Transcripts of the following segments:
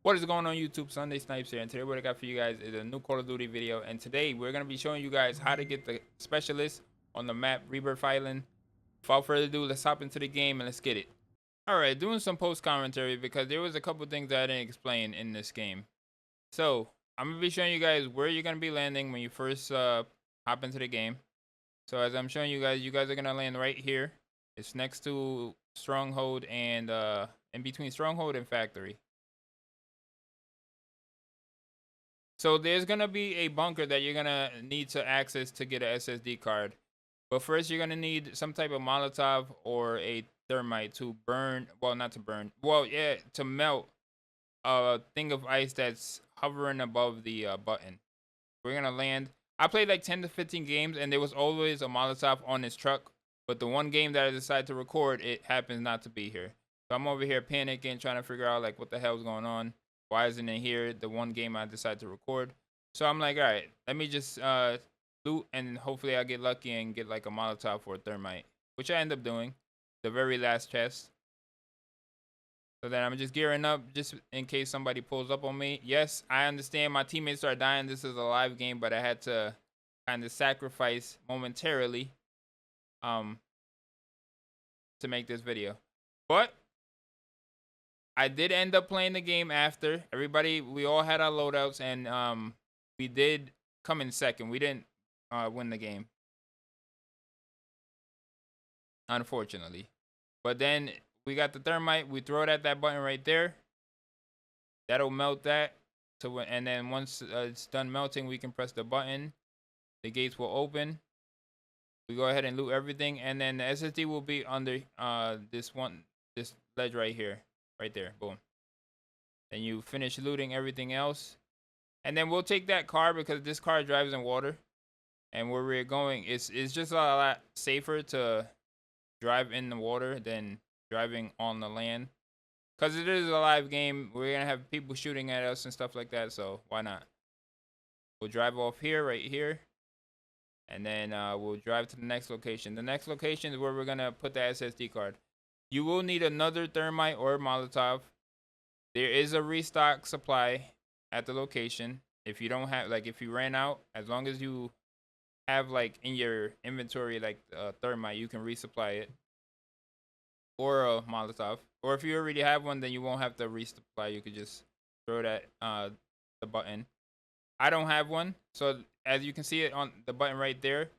What is going on YouTube? Sunday Snipes here, and today what I got for you guys is a new Call of Duty video. And today we're going to be showing you guys how to get the specialist on the map Rebirth Island. Without further ado, let's hop into the game and let's get it. Alright, doing some post commentary because there was a couple things that I didn't explain in this game. So, I'm going to be showing you guys where you're going to be landing when you first hop into the game. So as I'm showing you guys are going to land right here. It's next to Stronghold and in between Stronghold and Factory. So there's gonna be a bunker that you're gonna need to access to get an SSD card. But first you're gonna need some type of Molotov or a thermite to burn, well not to burn, well yeah, to melt a thing of ice that's hovering above the button. We're gonna land. I played like 10 to 15 games and there was always a Molotov on this truck. But the one game that I decided to record, it happens not to be here. So I'm over here panicking, trying to figure out like what the hell's going on. Why isn't it here? The one game I decided to record. So I'm like, all right, let me just loot and hopefully I get lucky and get like a Molotov or a thermite, which I end up doing. The very last chest. So then I'm just gearing up just in case somebody pulls up on me. Yes, I understand my teammates are dying. This is a live game, but I had to kind of sacrifice momentarily to make this video. But I did end up playing the game after. Everybody, we all had our loadouts, and we did come in second. We didn't win the game, unfortunately. But then we got the thermite. We throw it at that button right there. That'll melt that. And then once it's done melting, we can press the button. The gates will open. We go ahead and loot everything, and then the SSD will be under this ledge right here. Right there, boom. Then you finish looting everything else. And then we'll take that car because this car drives in water. And where we're going, it's just a lot safer to drive in the water than driving on the land. Because it is a live game, we're going to have people shooting at us and stuff like that, so why not? We'll drive off here, right here. And then we'll drive to the next location. The next location is where we're going to put the SSD card. You will need another thermite or Molotov. There is a restock supply at the location. If you don't have, like, if you ran out, as long as you have, like, in your inventory, like, thermite, you can resupply it. Or a Molotov. Or if you already have one, then you won't have to resupply. You could just throw that, the button. I don't have one. So, as you can see it on the button right there,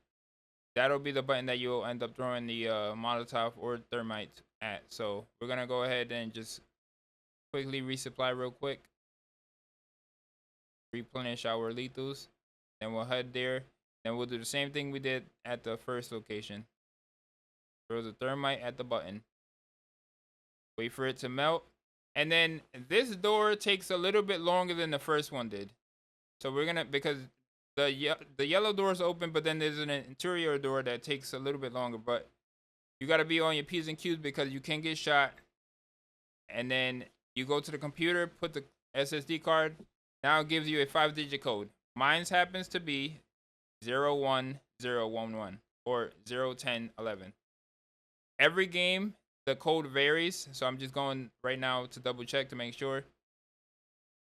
that'll be the button that you'll end up throwing the Molotov or thermite at. So we're gonna go ahead and just quickly resupply real quick. Replenish our lethals. Then we'll head there. Then we'll do the same thing we did at the first location. Throw the thermite at the button. Wait for it to melt. And then this door takes a little bit longer than the first one did. So we're gonna, because the yellow door is open, but then there's an interior door that takes a little bit longer. But you got to be on your P's and Q's because you can get shot. And then you go to the computer, put the SSD card. Now it gives you a 5-digit code. Mine happens to be 01011 or 01011. Every game, the code varies. So I'm just going right now to double check to make sure.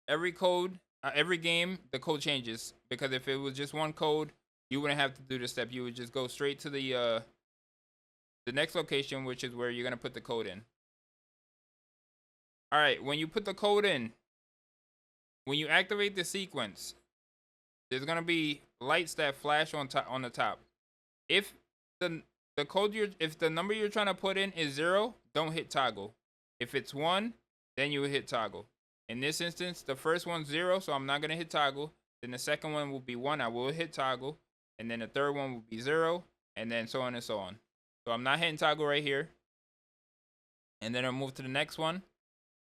Every game, the code changes, because if it was just one code, you wouldn't have to do the step. You would just go straight to the next location, which is where you're gonna put the code in. All right, when you put the code in, when you activate the sequence, there's gonna be lights that flash on the top. If if the number you're trying to put in is 0, don't hit toggle. If it's 1, then you hit toggle. In this instance, the first one's 0, so I'm not gonna hit toggle. Then the second one will be 1, I will hit toggle. And then the third one will be 0, and then so on and so on. So I'm not hitting toggle right here. And then I'll move to the next one.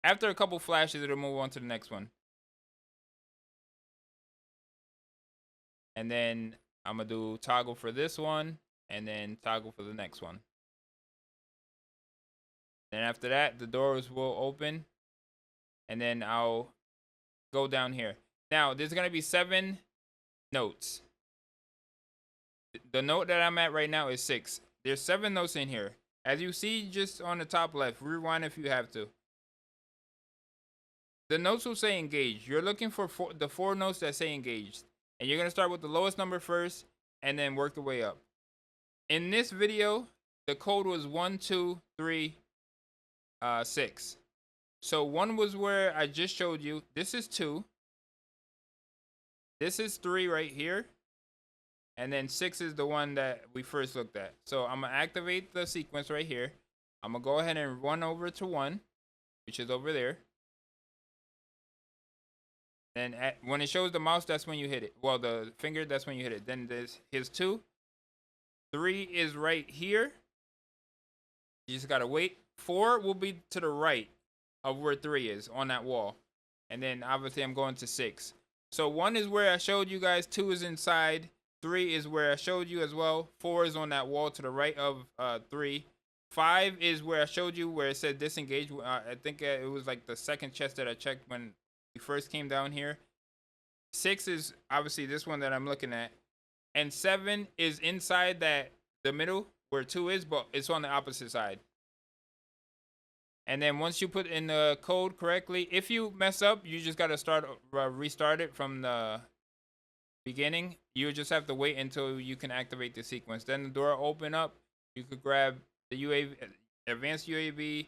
After a couple flashes, it'll move on to the next one. And then I'm gonna do toggle for this one, and then toggle for the next one. Then after that, the doors will open. And then I'll go down here. Now, there's going to be 7 notes. The note that I'm at right now is 6. There's 7 notes in here. As you see just on the top left, rewind if you have to. the notes will say engaged. You're looking for the 4 notes that say engaged. And you're going to start with the lowest number first and then work the way up. In this video, the code was 1, 2, 3, 6. So 1 was where I just showed you. This is 2. This is 3 right here. And then 6 is the one that we first looked at. So I'm going to activate the sequence right here. I'm going to go ahead and run over to 1, which is over there. And when it shows the mouse, that's when you hit it. Well, the finger, that's when you hit it. Then here's 2. 3 is right here. You just got to wait. 4 will be to the right of where 3 is on that wall. And then obviously I'm going to 6. So 1 is where I showed you guys. 2 is inside. 3 is where I showed you as well. 4 is on that wall to the right of 3. 5 is where I showed you where it said disengage. I think it was like the second chest that I checked when we first came down here. 6 is obviously this one that I'm looking at. And 7 is inside the middle where 2 is, but it's on the opposite side. And then once you put in the code correctly, if you mess up, you just got to restart it from the beginning. You just have to wait until you can activate the sequence. Then the door will open up. You could grab the UAV, advanced UAV,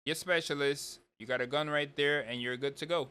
your specialist. You got a gun right there, and you're good to go.